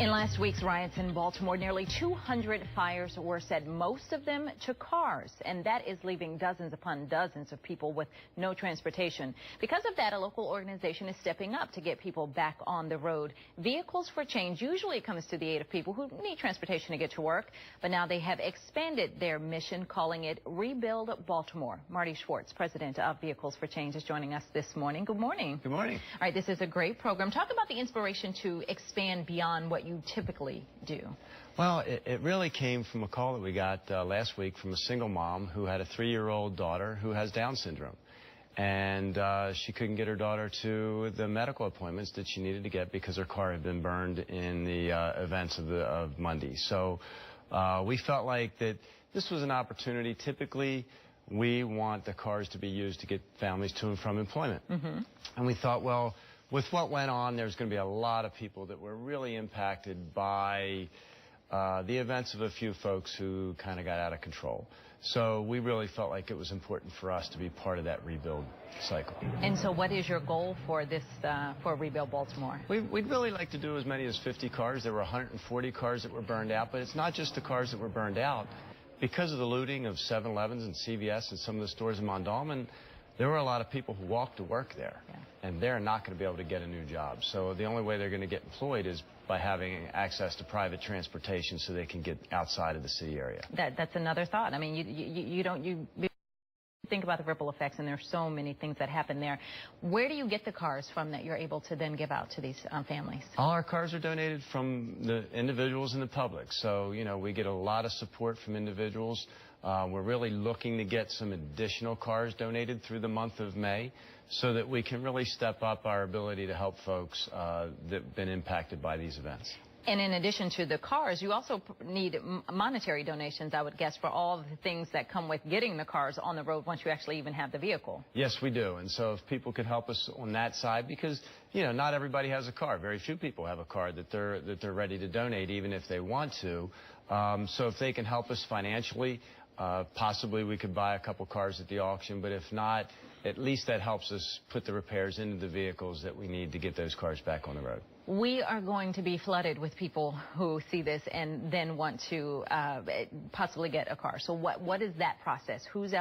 In last week's riots in Baltimore, nearly 200 fires were set, most of them to cars, and that is leaving dozens upon dozens of people with no transportation. Because of that, a local organization is stepping up to get people back on the road. Vehicles for Change usually comes to the aid of people who need transportation to get to work, but now they have expanded their mission, calling it Rebuild Baltimore. Marty Schwartz, president of Vehicles for Change, is joining us this morning. Good morning. Good morning. All right, this is a great program. Talk about the inspiration to expand beyond what you typically do. Well, it really came from a call that we got last week from a single mom who had a 3-year-old daughter who has Down syndrome. And she couldn't get her daughter to the medical appointments that she needed to get because her car had been burned in the events of Monday. So we felt like that this was an opportunity. Typically, we want the cars to be used to get families to and from employment. And we thought, well, with what went on, there's going to be a lot of people that were really impacted by the events of a few folks who kind of got out of control. So we really felt like it was important for us to be part of that rebuild cycle. And so what is your goal for this, for Rebuild Baltimore? We'd really like to do as many as 50 cars. There were 140 cars that were burned out, but it's not just the cars that were burned out. Because of the looting of 7-Elevens and CVS and some of the stores in Mondawmin, there were a lot of people who walked to work there, and they're not going to be able to get a new job. So the only way they're going to get employed is by having access to private transportation so they can get outside of the city area. That's another thought. I mean, you think about the ripple effects, and there's so many things that happen there. Where do you get the cars from that you're able to then give out to these families? All our cars are donated from the individuals and the public. So, you know, we get a lot of support from individuals. We're really looking to get some additional cars donated through the month of May so that we can really step up our ability to help folks that have been impacted by these events. And in addition to the cars, you also need monetary donations, I would guess, for all of the things that come with getting the cars on the road once you actually even have the vehicle. Yes, we do. And so if people could help us on that side, because, you know, not everybody has a car. Very few people have a car that they're ready to donate, even if they want to. So if they can help us financially, possibly we could buy a couple cars at the auction, but if not, at least that helps us put the repairs into the vehicles that we need to get those cars back on the road. We are going to be flooded with people who see this and then want to possibly get a car. So what is that process? Who's